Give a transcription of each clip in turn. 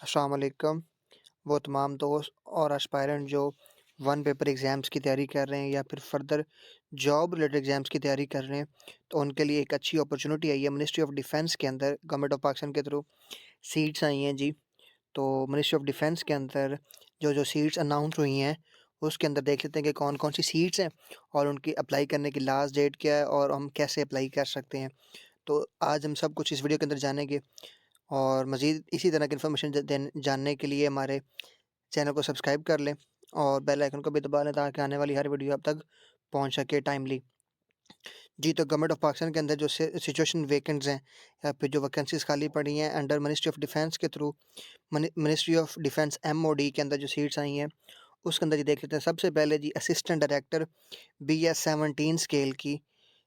अस्सलाम वालेकुम। वो तमाम दोस्त और एस्पायरेंट जो वन पेपर एग्ज़ाम्स की तैयारी कर रहे हैं या फिर फर्दर जॉब रिलेटेड एग्ज़ाम्स की तैयारी कर रहे हैं, तो उनके लिए एक अच्छी अपॉर्चुनिटी आई है मिनिस्ट्री ऑफ डिफेंस के अंदर गवर्नमेंट ऑफ पाकिस्तान के थ्रू सीट्स आई हैं जी। तो मिनिस्ट्री ऑफ डिफेंस के अंदर जो सीट्स अनाउंस हुई हैं, उसके अंदर देख लेते हैं कि कौन-कौन सी सीट्स हैं और उनकी अप्लाई करने की लास्ट डेट क्या है और हम कैसे अप्लाई कर सकते हैं। तो आज हम सब कुछ इस वीडियो के अंदर जानेंगे और मज़ीद इसी तरह की इन्फॉर्मेशन जानने के लिए हमारे चैनल को सब्सक्राइब कर लें और बेल आइकन को भी दबा लें ताकि आने वाली हर वीडियो आप तक पहुंच सके टाइमली। जी, तो गवर्नमेंट ऑफ पाकिस्तान के अंदर जो सिचुएशन वैकेंट्स हैं या फिर जो वैकेंसीज़ खाली पड़ी हैं अंडर मिनिस्ट्री ऑफ डिफेंस के through ministry of defence MoD के अंदर जो सीट्स आई हैं, उसके अंदर ये देख लेते हैं। सबसे पहले जी असिस्टेंट डायरेक्टर बीएस 17 स्केल की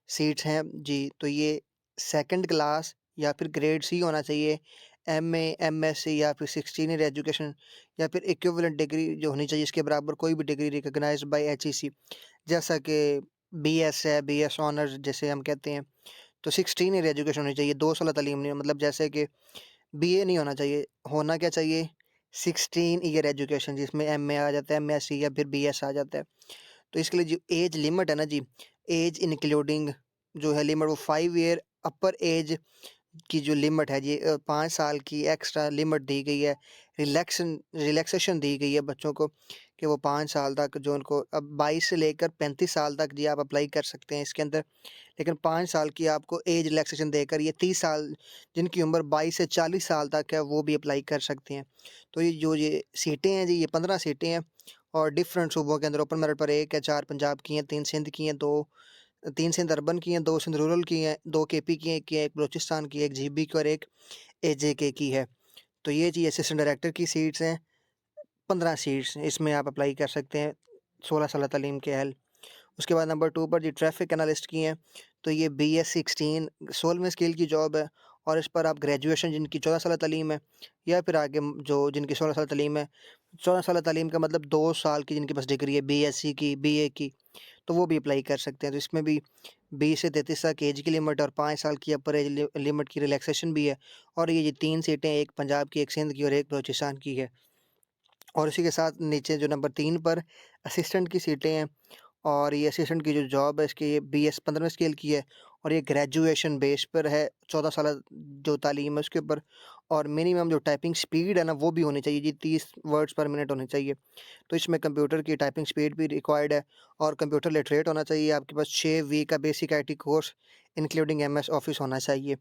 सीट्स हैं जी। तो ये सेकंड क्लास या फिर ग्रेड सी होना चाहिए, एमए, एमएससी या फिर 16 ईयर एजुकेशन या फिर इक्विवेलेंट डिग्री जो होनी चाहिए इसके बराबर कोई भी डिग्री रिकॉग्नाइज्ड बाय एचईसी, जैसा कि बीएस है, बीएस ऑनर्स जैसे हम कहते हैं। तो 16 ईयर एजुकेशन होनी चाहिए, 2 साल तालीम नहीं, मतलब जैसे कि बीए नहीं होना चाहिए, होना क्या चाहिए 16 ईयर एजुकेशन, जिसमें एमए आ जाता है, एमएससी या फिर बीएस आ जाता है। तो इसके लिए जो एज लिमिट है ना जी, एज इंक्लूडिंग जो है लिमिट वो 5 ईयर अपर एज की जो लिमिट है जी, 5 साल की एक्स्ट्रा लिमिट दी गई है। रिलैक्सेशन दी गई है बच्चों को कि वो 5 साल तक जो उनको अब 22 से लेकर 35 साल तक जी आप अप्लाई कर सकते हैं इसके अंदर। लेकिन 5 साल की आपको एज रिलैक्सेशन देकर ये 30 साल जिनकी उम्र 22 से 40 साल तक है वो भी अप्लाई कर सकते हैं। तो ये सीटें हैं जी, ये 15 सीटें हैं और डिफरेंट सूबों के अंदर ओपन मेरिट पर 1 है, 4 पंजाब की हैं, 3 सिंध की हैं, 3 सिंध अर्बन की हैं, 2 सिंध रूरल की हैं, 2 केपी की हैं, 1 बलूचिस्तान की, 1 जीबी की और 1 एजेके की है। तो ये जी असिस्टेंट डायरेक्टर की सीट्स हैं, 15 सीट्स इसमें आप अप्लाई कर सकते हैं 16 साल तालीम के अहल। उसके बाद नंबर 2 पर जी ट्रैफ़िक एनालिस्ट की हैं, तो ये बीएस 16 16वें स्केल की जॉब है और इस पर आप ग्रेजुएशन जिनकी 14 साल तालीम है या फिर आगे जो जिनकी 16 साल तालीम है, 14 साल तालीम का मतलब 2 साल की जिनके पास डिग्री है बीएससी की, बीए की, तो वो भी अप्लाई कर सकते हैं। तो इसमें भी 20 से 33 साल की एज की लिमिट और 5 साल की अपर एज लिमिट की रिलैक्सेशन भी है और ये 3 सीटें, 1 पंजाब की, 1 सिंध की और 1 बलूचिस्तान की है। और इसी के साथ नीचे जो नंबर 3 पर असिस्टेंट की सीटें हैं और ये असिस्टेंट की जो जॉब है इसकी ये बीएस 15वें स्केल की है और ये ग्रेजुएशन बेस पर है, 14 साल जो तालीम है उसके ऊपर और मिनिमम जो टाइपिंग स्पीड है ना वो भी होनी चाहिए जी, 30 वर्ड्स पर मिनट होनी चाहिए। तो इसमें कंप्यूटर की टाइपिंग स्पीड भी रिक्वायर्ड है और कंप्यूटर लिटरेट होना चाहिए, आपके पास 6 वीक का basic IT course including MS office होना चाहिए।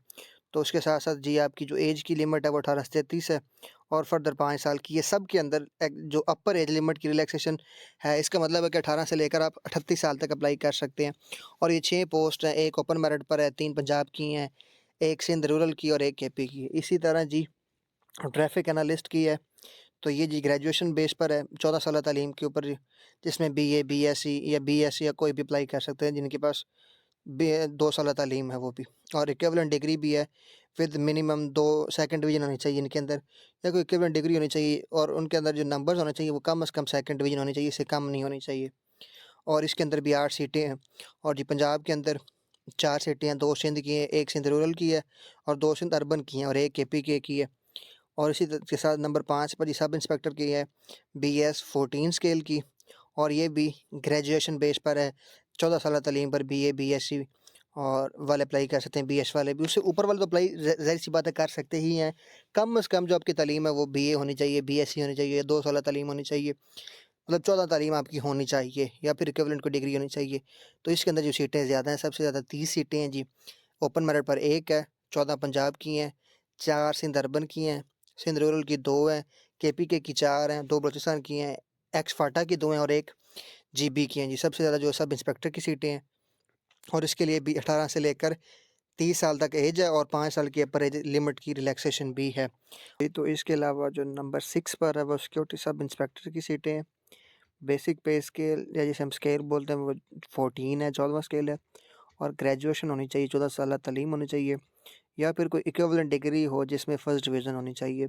तो उसके साथ-साथ जी आपकी जो एज की लिमिट है वो 18 से 33 है और फर्दर 5 साल की, ये सब के अंदर एक जो अपर एज लिमिट की रिलैक्सेशन है, इसका मतलब है कि 18 से लेकर आप 38 साल तक अप्लाई कर सकते हैं। और ये 6 पोस्ट हैं, 1 ओपन मेरिट पर है, 3 पंजाब की हैं, 1 सिंध रूरल की और 1 केपी की है। इसी तरह जी ट्रैफ़िक एनालिस्ट की है, तो ये जी ग्रेजुएशन बेस पर है, 14 साल तालीम के ऊपर जिसमें बीए, बीएससी या बीएससी या कोई भी अप्लाई कर सकते हैं जिनके पास बे 2 साल तालीम है वो भी और इक्विवेलेंट डिग्री भी है विद मिनिमम 2 सेकंड डिवीज़न होनी चाहिए इनके अंदर या कोई इक्विवेलेंट डिग्री होनी चाहिए और उनके अंदर जो नंबर्स होने चाहिए वो कम से कम सेकंड डिवीज़न होनी चाहिए, इससे कम नहीं होनी चाहिए। और इसके अंदर भी 8 सीटें हैं और जी पंजाब के अंदर 4 सीटें हैं, 2 सिंध की हैं, 1 सिंध रूरल की है और 2 सिंध अर्बन की हैं और 1 केपी की है। और इसी के साथ नंबर 5 पर जी सब इंस्पेक्टर की है, बीएस 14 स्केल की और ये भी ग्रेजुएशन बेस पर है, 14 साल तालीम पर बीए, बीएससी और वाले अप्लाई कर सकते हैं, बीएस वाले भी। उससे ऊपर वाले तो अप्लाई ज़ाहिर-सी बात है कर सकते ही हैं। कम से कम जो आपकी तालीम है वो बीए होनी चाहिए, बीएससी होनी चाहिए, 2 साल तालीम होनी चाहिए। मतलब 14 तालीम आपकी होनी चाहिए या फिर इक्विवेलेंट कोई डिग्री होनी चाहिए। तो इसके अंदर जो सीटें ज़्यादा हैं, सबसे ज़्यादा 30 सीटें हैं जी। ओपन मेरिट पर 1 है, 14 पंजाब की हैं, 4 सिंध अर्बन की हैं, सिंध रूरल की 2 हैं, केपीके की 4 हैं, 2 बलूचिस्तान की हैं, एक्स फाटा की 2 हैं और 1 जीबी की हैं जी। सबसे ज़्यादा जो सब इंस्पेक्टर की सीटें हैं और इसके लिए भी 18 से लेकर 30 साल तक एज है और 5 साल की अपर एज लिमिट की रिलैक्सेशन भी है। तो इसके अलावा जो नंबर 6 पर है वो सिक्योरिटी सब इंस्पेक्टर की सीटें हैं। बेसिक पे स्केल या जिसे हम स्केल बोलते हैं वो 14 है, 14वां स्केल है और ग्रेजुएशन होनी चाहिए, 14 साल तालीम होनी चाहिए या फिर कोई इक्विवेलेंट डिग्री हो जिसमें फर्स्ट डिवीज़न होनी चाहिए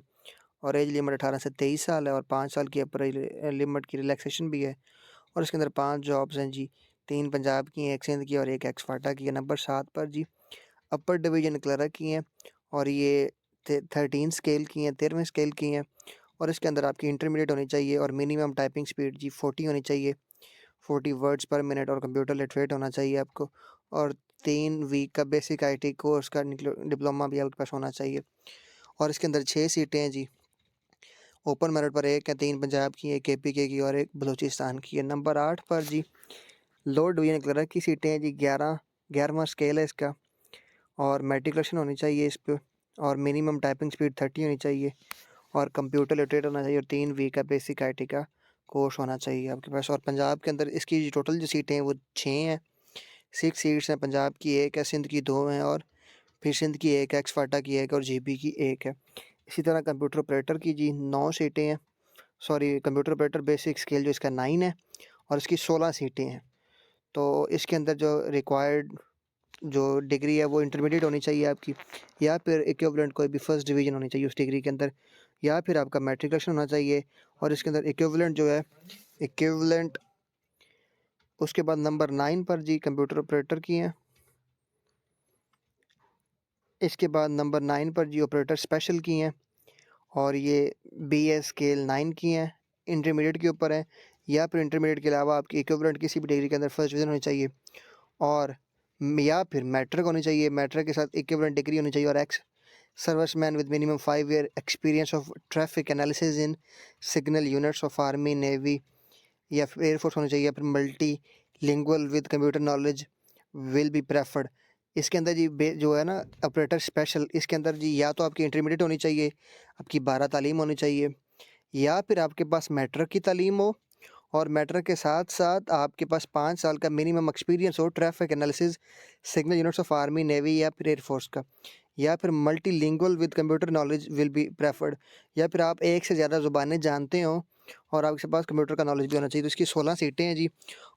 और एज लिमिट 18 से 23 साल है और 5 साल की अपर एज लिमिट की रिलैक्सेशन भी है। और इसके अंदर 5 जॉब्स हैं जी, 3 पंजाब की हैं, 1 सिंध की और 1 एक्स फाटा की है। नंबर 7 पर जी अपर डिवीज़न क्लर्क की हैं और ये 13 स्केल की हैं, 13वें स्केल की हैं और इसके अंदर आपकी इंटरमीडिएट होनी चाहिए और मिनिमम टाइपिंग स्पीड जी 40 होनी चाहिए, 40 वर्ड्स पर मिनट और कंप्यूटर लिटरेट होना चाहिए आपको और 3 वीक का बेसिक आईटी कोर्स का डिप्लोमा भी आपके पास होना चाहिए और इसके अंदर 6 सीटें हैं जी। ओपन मेरिट पर 1 है, 3 पंजाब की, 1 केपीके की और 1 बलूचिस्तान की है। नंबर 8 पर जी लोअर डिवीजन क्लर्क की सीटें हैं जी, 11वां स्केल है इसका और मैट्रिकुलेशन होनी चाहिए इस पे और मिनिमम टाइपिंग स्पीड 30 होनी चाहिए और कंप्यूटर लिटरेट होना चाहिए और 3 वीक का बेसिक आईटी का कोर्स होना चाहिए आपके पास। और पंजाब के अंदर इसकी टोटल जो सीटें हैं वो 6 हैं, 6 सीट्स हैं। पंजाब की 1 है, सिंध की 2 हैं और फिर सिंध की 1 है, एक्स-फाटा की 1 और जीबी की 1 है। इसी तरह कंप्यूटर ऑपरेटर की जी 9 सीटें हैं, sorry computer operator basic scale जो इसका 9 है और इसकी 16 सीटें हैं। तो इसके अंदर जो रिक्वायर्ड जो डिग्री है वो इंटरमीडिएट होनी चाहिए आपकी या फिर इक्विवेलेंट कोई भी फर्स्ट डिवीजन होनी चाहिए उस डिग्री के अंदर या फिर आपका मैट्रिकुलेशन होना चाहिए और इसके अंदर इक्विवेलेंट जो है इक्विवेलेंट उसके बाद नंबर 9 पर जी कंप्यूटर ऑपरेटर की हैं। इसके बाद नंबर 9 पर जी ऑपरेटर स्पेशल की हैं और ये बीएस स्केल 9 की हैं, इंटरमीडिएट के ऊपर है या फिर इंटरमीडिएट के अलावा आपकी इक्विवेलेंट किसी भी डिग्री के अंदर फर्स्ट डिवीजन होनी चाहिए और या फिर मैट्रिक होनी चाहिए, मैट्रिक के साथ इक्विवेलेंट डिग्री होनी चाहिए और ex serviceman with minimum 5 year experience of traffic analysis in signal units of army, navy या फिर एयरफोर्स होनी चाहिए या फिर multi lingual with computer knowledge will be preferred. इसके अंदर जी जो है ना ऑपरेटर स्पेशल, इसके अंदर जी या तो आपकी इंटरमीडिएट होनी चाहिए, आपकी 12 तालीम होनी चाहिए या फिर आपके पास मैट्रिक की तालीम हो और मैट्रिक के साथ साथ आपके पास 5 साल का मिनिमम एक्सपीरियंस हो traffic analysis signal units of army, navy या फिर एयरफोर्स का या फिर multilingual with computer knowledge will be preferred या फिर आप एक से ज़्यादा ज़ुबानें जानते हो और आपके पास कंप्यूटर का नॉलेज भी होना चाहिए। तो इसकी 16 सीटें हैं जी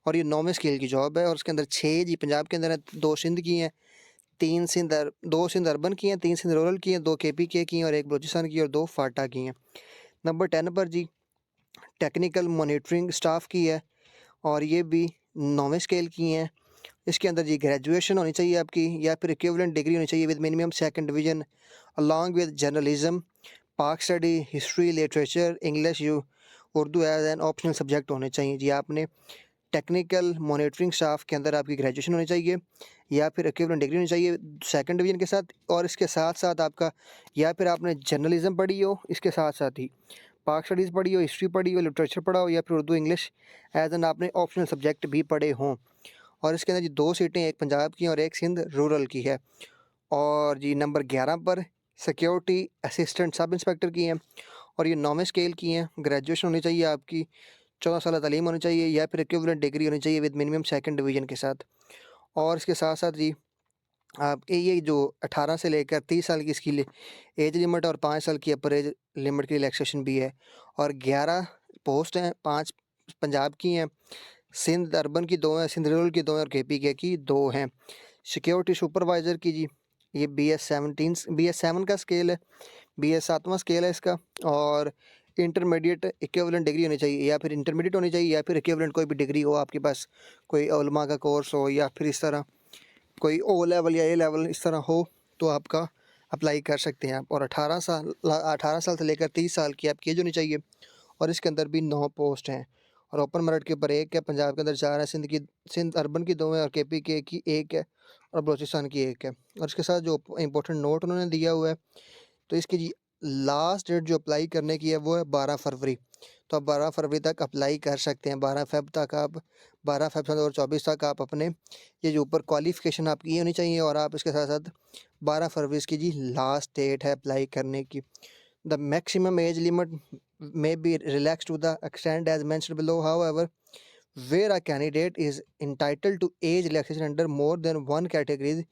और ये 9वें स्केल की जॉब है और उसके अंदर 6 जी पंजाब के अंदर है, 2 सिंध की हैं, 2 सिंध अर्बन की हैं, 3 सिंध रूरल की हैं, 2 केपीके की हैं और 1 बलूचिस्तान की और 2 फाटा की हैं। नंबर 10 पर जी टेक्निकल मॉनिटरिंग स्टाफ की है और ये भी 9वें स्केल की हैं। इसके अंदर जी ग्रेजुएशन होनी चाहिए आपकी या फिर इक्विवेलेंट डिग्री होनी चाहिए with minimum 2nd division along with journalism, Pak study, history, literature, English Urdu as an optional subject होने चाहिए जी। आपने टेक्निकल मॉनिटरिंग स्टाफ के अंदर आपकी ग्रेजुएशन होनी चाहिए या फिर इक्विवेलेंट डिग्री होनी चाहिए 2nd डिवीजन के साथ और इसके साथ साथ आपका या फिर आपने जर्नलिज्म पढ़ी हो, इसके साथ साथ ही पाक स्टडीज़ पढ़ी हो, हिस्ट्री पढ़ी हो, लिटरेचर पढ़ा हो या फिर उर्दू इंग्लिश एज एन आपने ऑप्शनल सब्जेक्ट भी पढ़े हों। और इसके अंदर जी 2 सीटें, 1 पंजाब की और 1 सिंध रूरल की है। और जी नंबर 11 पर सिक्योरिटी असिस्टेंट सब इंस्पेक्टर की हैं और ये 9वें स्केल की हैं। ग्रेजुएशन होनी चाहिए आपकी, 14 साल तालीम होनी चाहिए या फिर इक्विवेलेंट डिग्री होनी चाहिए विद मिनिमम 2nd डिवीजन के साथ। और इसके साथ साथ जी आपके ये जो 18 से लेकर 30 साल की इसकी एज लिमिट और 5 साल की अपर एज लिमिट की रिलैक्सेशन भी है और 11 पोस्ट हैं, 5 पंजाब की हैं, सिंध अर्बन की 2 हैं, सिंध रूरल की 2 हैं और केपीके की 2 हैं। सिक्योरिटी सुपरवाइज़र की जी ये BS7 का स्केल है, BS 7वां स्केल है इसका और इंटरमीडिएट इक्विवेलेंट डिग्री होनी चाहिए या फिर इंटरमीडिएट होनी चाहिए या फिर इक्विवेलेंट कोई भी डिग्री हो आपके पास, कोई उलमा का कोर्स हो या फिर इस तरह कोई ओ लेवल या ए लेवल इस तरह हो तो आपका अप्लाई कर सकते हैं आप। और 18 साल से लेकर 30 साल की आपकी एज होनी चाहिए और इसके अंदर भी 9 पोस्ट हैं और ओपन मेरिट के ऊपर 1 है, पंजाब के अंदर 4 है, सिंध अर्बन की 2 है और केपीके की 1 है और बलूचिस्तान की 1 है। और इसके साथ जो इंपॉर्टेंट नोट उन्होंने दिया हुआ है तो इसकी जी लास्ट डेट जो अप्लाई करने की है वो है 12 फरवरी। तो आप 12 फरवरी तक अप्लाई कर सकते हैं, 12 फ़ेब तक आप 12 फ़ेब 2024 तक आप अपने ये जो ऊपर क्वालिफ़िकेशन आपकी ये होनी चाहिए और आप इसके साथ-साथ 12 फरवरी इसकी जी लास्ट डेट है अप्लाई करने की। The maximum age limit may be relaxed to the extent as mentioned below. However, where a candidate is entitled to age relaxation under more than one category,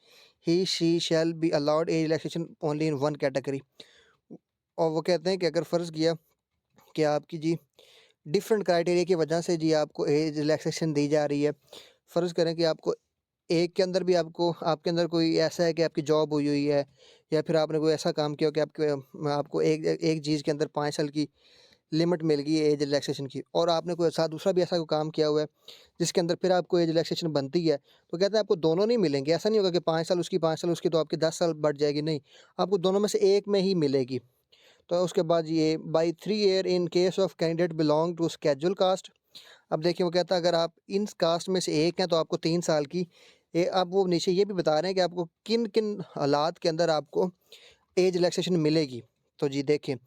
she shall be allowed age relaxation only in one category. और वो कहते हैं कि अगर फ़र्ज़ किया कि आपकी जी डिफरेंट क्राइटेरिया की वजह से जी आपको एज रिलैक्सेशन दी जा रही है। फ़र्ज़ करें कि आपको एक के अंदर भी आपके अंदर कोई ऐसा है कि आपकी जॉब हुई हुई है या फिर आपने कोई ऐसा काम किया हो कि आपको एक एक चीज़ के अंदर 5 साल की लिमिट मिल गई है एज रिलैक्सेशन की, और आपने कोई साथ दूसरा भी ऐसा कोई काम किया हुआ है जिसके अंदर फिर आपको एज रिलैक्सेशन बनती है, तो कहते हैं आपको दोनों नहीं मिलेंगे। ऐसा नहीं होगा कि 5 साल उसकी 5 साल उसकी तो आपकी 10 साल बढ़ जाएगी, नहीं, आपको दोनों में से एक में ही मिलेगी। तो उसके बाद ये by 3 year in case of candidate belong to schedule caste. अब देखिए वो कहता है अगर आप इन कास्ट में से एक हैं तो आपको 3 साल की अब वो नीचे ये भी बता रहे हैं कि आपको किन किन हालात के अंदर आपको एज रिलैक्सेशन मिलेगी। तो जी देखिए,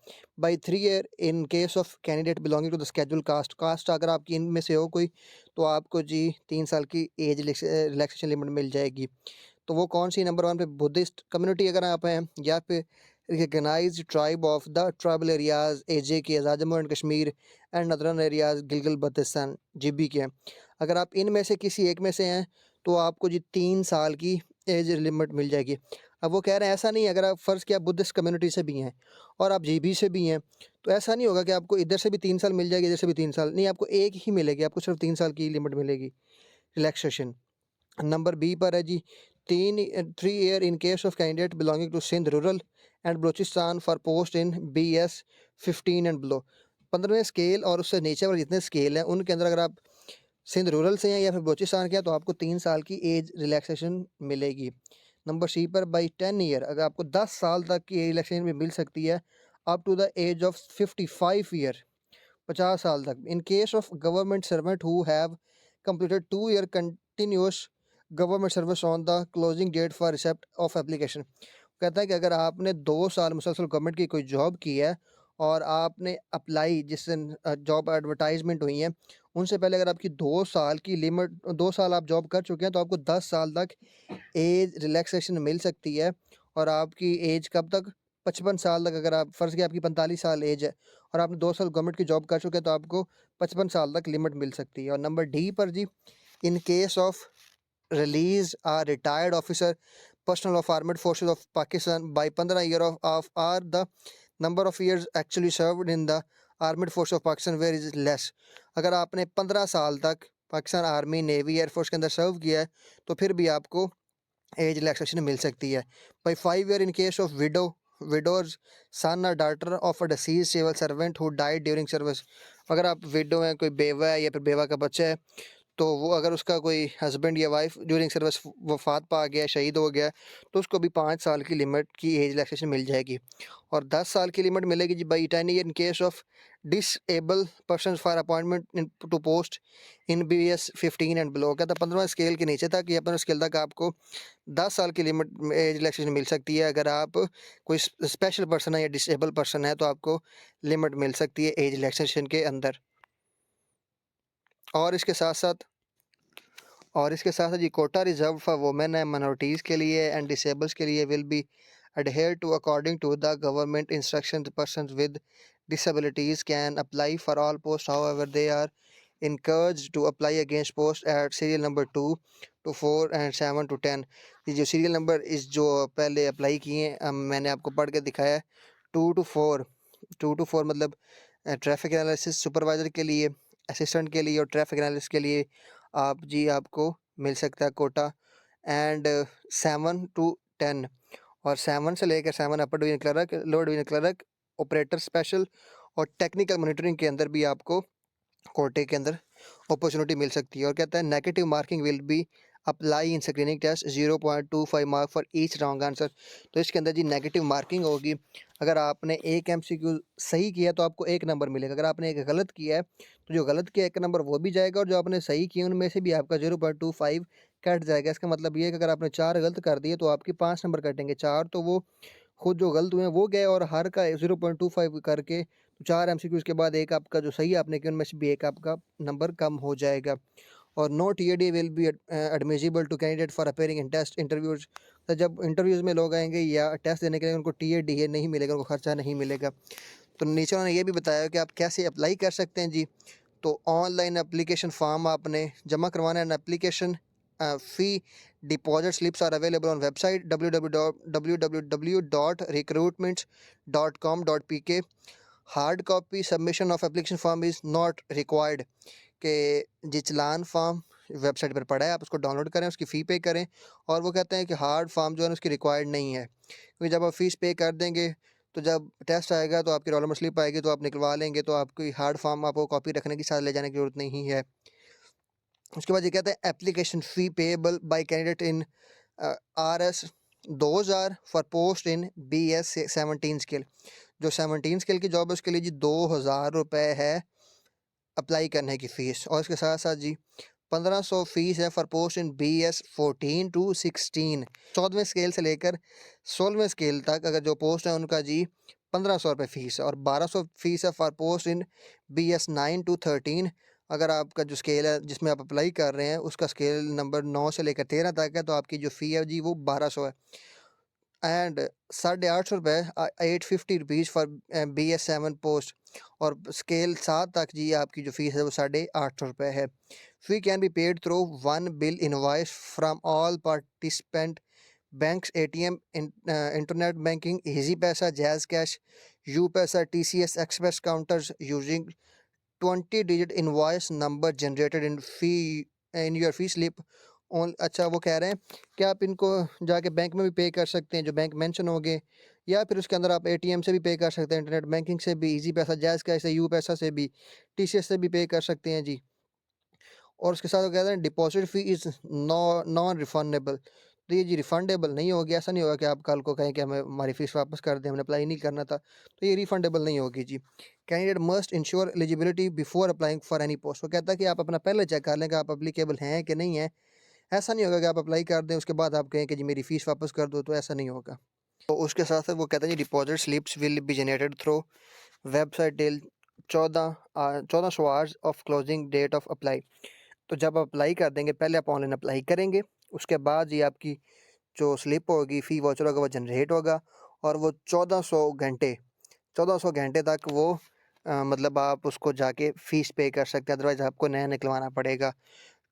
by 3 year in case of candidate belonging to the schedule caste, caste अगर आपकी इनमें से हो कोई, तो आपको जी 3 साल की एज रिलैक्सेशन लिमिट मिल जाएगी। तो वो कौन सी, नंबर 1 पे बुद्धिस्ट कम्युनिटी अगर आप हैं, या फिर recognized tribe of the tribal areas A J K, Azad Jammu and Kashmir and northern areas Gilgit Baltistan GB के हैं। अगर आप इनमें से किसी एक में से हैं तो आपको जी 3 साल की एज लिमिट मिल जाएगी। अब वो कह रहे हैं ऐसा नहीं है, अगर आप फ़र्ज़ किया बुद्धिस्ट कम्युनिटी से भी हैं और आप जीबी से भी हैं, तो ऐसा नहीं होगा कि आपको इधर से भी 3 साल मिल जाएगी, इधर से भी 3 साल नहीं, आपको एक ही मिलेगी, आपको सिर्फ 3 साल की लिमिट मिलेगी रिलैक्सेशन। नंबर बी पर है जी 3 year in case of candidate belonging to Sindh rural and Balochistan for post in BS 15 and below. 15वें स्केल और उससे नीचे वाले जितने स्केल हैं उनके अंदर अगर आप सिंध रूरल से हैं या फिर बलूचिस्तान के हैं तो आपको 3 साल की एज रिलैक्सेशन मिलेगी। नंबर सी पर बाई 10 ईयर अगर आपको 10 साल तक की एज रिलैक्सेशन भी मिल सकती है, up to the age of 55 year, 50 साल तक, in case of government servant who have completed 2 year continuous government service on the closing date for receipt of application. कहता है कि अगर आपने 2 साल मुसलसल गवर्नमेंट की कोई जॉब की है और आपने अप्लाई जिस दिन जॉब एडवर्टाइजमेंट हुई है उनसे पहले अगर आपकी 2 साल की लिमिट, 2 साल आप जॉब कर चुके हैं, तो आपको 10 साल तक एज रिलैक्सेशन मिल सकती है। और आपकी एज कब तक, 55 साल तक। अगर आप फ़र्ज़ किया आपकी 45 साल एज है और आपने 2 साल गवर्नमेंट की जॉब कर चुके हैं तो आपको 55 साल तक लिमिट मिल सकती है। और नंबर डी पर जी in case of release or retired officer personnel of armed forces of Pakistan by 15 year of or the number of years actually served in the armed force of Pakistan where is less. अगर आपने 15 साल तक Pakistan army navy air force के अंदर सर्व किया है तो फिर भी आपको एज रिलैक्सेशन मिल सकती है। By 5 year in case of widows son और daughter of a deceased civil servant who died during service. अगर आप विडो हैं, कोई बेवा है या फिर बेवा का बच्चा है, तो वो अगर उसका कोई हस्बैंड या वाइफ ड्यूरिंग सर्विस वफात पा गया, शहीद हो गया, तो उसको भी 5 साल की लिमिट की एज रिलैक्सेशन मिल जाएगी। और 10 साल की लिमिट मिलेगी जी by 10 year in case of disable person for appointment in to post in BS 15 and below. कहता है 15 स्केल के नीचे तक या 15 स्केल तक आपको 10 साल की लिमिट एज रिलैक्सेशन मिल सकती है। अगर आप कोई स्पेशल पर्सन है या डिसेबल पर्सन है तो आपको लिमिट मिल सकती है एज रिलैक्सेशन के अंदर। और इसके साथ साथ जी quota reserve for women and minorities के लिए एंड डिसेबल्स के लिए will be adhere to according to the government instruction. The persons with disabilities can apply for all posts, however they are encouraged to apply against post at serial number 2 to 4 and 7 to 10। ये जो serial number इस जो पहले apply किए हैं मैंने आपको पढ़ के दिखाया है। 2 to 4 मतलब ट्रैफिक एनालिसिस सुपरवाइज़र के लिए, असिस्टेंट के लिए और ट्रैफिक एनालिस्ट के लिए आप जी आपको मिल सकता है कोटा। एंड 7 to 10 और 7 से लेकर 7 upper division clerk, lower division clerk, operator special और टेक्निकल मॉनिटरिंग के अंदर भी आपको कोटे के अंदर अपॉर्चुनिटी मिल सकती है। और कहता है negative marking will be apply in screening test 0.25 mark for each wrong answer. तो इसके अंदर जी नेगेटिव मार्किंग होगी। अगर आपने एक MCQ सही किया तो आपको 1 नंबर मिलेगा, अगर आपने एक गलत किया है तो जो गलत किया 1 नंबर वो भी जाएगा और जो आपने सही किया उनमें से भी आपका 0.25 कट जाएगा। इसका मतलब ये है कि अगर आपने 4 गलत कर दिए तो आपके 5 नंबर कटेंगे, 4 तो वो खुद जो गलत हुए हैं वो गए और हर का 0.25 करके 4 MCQs के बाद एक आपका जो सही आपने किया उनमें से भी एक आपका नंबर कम हो जाएगा। और no TAD will be admissible to candidate for appearing in test interviews. तो जब इंटरव्यूज़ में लोग आएंगे या टेस्ट देने के लिए उनको TAD नहीं मिलेगा, उनको खर्चा नहीं मिलेगा। तो नीचे उन्होंने ये भी बताया कि आप कैसे अप्लाई कर सकते हैं जी। तो ऑनलाइन एप्लीकेशन फॉर्म आपने जमा करवाना है। Application fee deposit slips are available on website www.recruitments.com.pk। Hard copy submission of application form is not required. के जी चलान फॉर्म वेबसाइट पर पड़ा है, आप उसको डाउनलोड करें, उसकी फ़ी पे करें। और वो कहते हैं कि हार्ड फॉर्म जो है उसकी रिक्वायर्ड नहीं है, क्योंकि जब आप फ़ीस पे कर देंगे तो जब टेस्ट आएगा तो आपकी रोल नंबर स्लिप आएगी तो आप निकलवा लेंगे, तो आपकी हार्ड फॉर्म आपको कॉपी रखने की साथ ले जाने की ज़रूरत नहीं है। उसके बाद ये कहते हैं application fee payable by candidate in RS 2000 for post in BS 17 skill. जो 17 स्किल की जॉब है उसके लिए जी 2000 रुपये है अप्लाई करने की फ़ीस, और इसके साथ साथ जी 1500 फीस है for post in BS 14 to 16। 14वें स्केल से लेकर 16वें स्केल तक अगर जो पोस्ट है उनका जी 1500 रुपये फ़ीस है, और 1200 फीस है for post in BS 9 to 13। अगर आपका जो स्केल है जिसमें आप अप्लाई कर रहे हैं उसका स्केल नंबर 9 से लेकर 13 तक है, तो आपकी जो फ़ी है जी वो 1200 है। एंड 850 रुपये 850 रुपीज़ फॉर BS 7 पोस्ट, और स्केल 7 तक जी आपकी जो फ़ीस है वो 850 रुपये है। Fee can be paid through one bill invoice from all participant banks, ATM, internet banking, Easypaisa, JazzCash, UPaisa, TCS express counters using 20 digit invoice number generated in your fee slip on. अच्छा, वो कह रहे हैं कि आप इनको जाके bank में भी पे कर सकते हैं जो बैंक मेंशन होंगे, या फिर उसके अंदर आप ATM से भी पे कर सकते हैं, इंटरनेट बैंकिंग से भी, ईजी पैसा, जैज़ कैश से, यू पैसा से भी, TCS से भी पे कर सकते हैं जी। और उसके साथ वो कहते हैं deposit fee is non refundable. तो ये जी रिफंडेबल नहीं होगी, ऐसा नहीं होगा कि आप कल को कहें कि हमें हमारी फ़ीस वापस कर दें, हमने अप्लाई नहीं करना था, तो ये रिफंडेबल नहीं होगी जी। Candidate must ensure eligibility before applying for any post. वो कहता है कि आप अपना पहले चेक कर लें कि आप एप्लीकेबल हैं कि नहीं हैं। ऐसा नहीं होगा कि आप अप्लाई कर दें उसके बाद आप कहें कि जी मेरी फ़ीस वापस कर दो, तो ऐसा नहीं होगा। तो उसके साथ साथ वो कहते हैं जी deposit slips will be generated through website till 1400 hours of closing date of apply. तो जब आप अप्लाई कर देंगे, पहले आप ऑनलाइन अप्लाई करेंगे, उसके बाद ये आपकी जो स्लिप होगी, फ़ी वाउचर होगा, वो जनरेट होगा, और वो 1400 घंटे तक वो मतलब आप उसको जाके फ़ीस पे कर सकते हैं, अदरवाइज़ आपको नया निकलवाना पड़ेगा।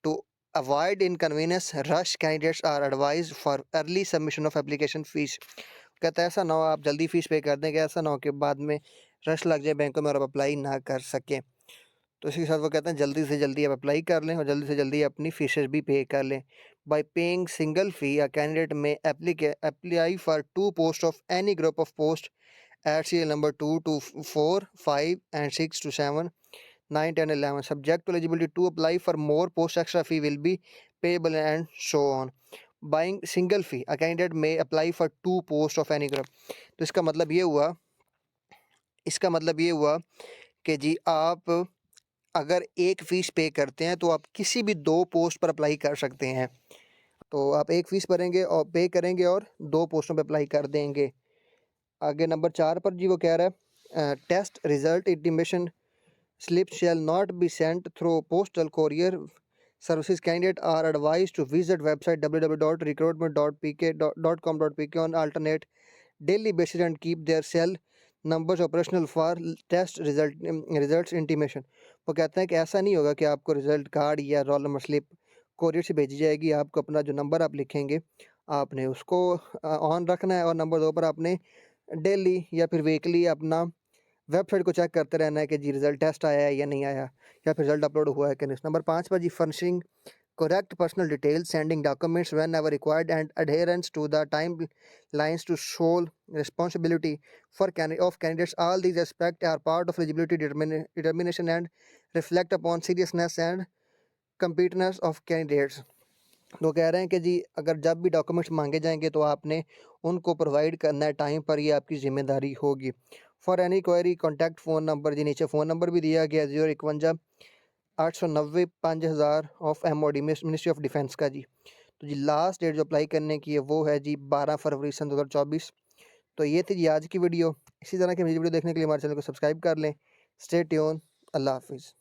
To avoid inconvenience rush candidates are advised for early submission of application fees. कहता है ऐसा ना हो आप जल्दी फ़ीस पे कर दें कि ऐसा ना हो कि बाद में रश लग जाए बैंकों में और आप अप्लाई ना कर सकें। तो इसी के साथ वो कहते हैं जल्दी से जल्दी आप अप्लाई कर लें और जल्दी से जल्दी अपनी फ़ीसेस भी पे कर लें। By paying single fee a candidate may apply for 2 post of any group of post at serial number 2 to 4, 5 and 6 to 7, 9, 10, 11 subject to eligibility to apply for more post extra fee will be payable and so on. Buying single fee a candidate may apply for 2 post of any group। तो इसका मतलब ये हुआ कि जी आप अगर एक fees पे करते हैं तो आप किसी भी 2 पोस्ट पर अप्लाई कर सकते हैं। तो आप एक फ़ीस भरेंगे और पे करेंगे और 2 पोस्टों पे अप्लाई कर देंगे। आगे नंबर 4 पर जी वो कह रहा है test result intimation slip shall not be sent through postal courier services. Candidate are advised to visit website www.recruitment.pk.com.pk on alternate daily basis and keep their cell numbers operational for test results intimation। वो कहते हैं कि ऐसा नहीं होगा कि आपको result card या रोल नंबर स्लिप कोरियर से भेजी जाएगी, आपको अपना जो नंबर आप लिखेंगे आपने उसको ऑन रखना है, और नंबर 2 पर आपने डेली या फिर वीकली अपना वेबसाइट को चेक करते रहना है कि जी रिजल्ट टेस्ट आया है या नहीं आया, या फिर रिजल्ट अपलोड हुआ है कि नहीं। नंबर 5 पर जी furnishing correct personal details, sending documents whenever required, and adherence to the timelines to sole responsibility of candidates. All these aspects are part of eligibility determination and reflect upon seriousness and competence of candidates। तो कह रहे हैं कि जी अगर जब भी documents मांगे जाएंगे तो आपने उनको प्रोवाइड करना है टाइम पर, ये आपकी ज़िम्मेदारी होगी। For any query contact phone number, जी नीचे फ़ोन नंबर भी दिया गया 051 890 5000 of MOD ministry of defence का जी। तो जी लास्ट डेट जो अप्लाई करने की है वो है जी 12 फरवरी सन 2024। तो ये थी जी आज की वीडियो। इसी तरह की वीडियो देखने के लिए हमारे चैनल को सब्सक्राइब कर लें। Stay tune. अल्लाह हाफिज़।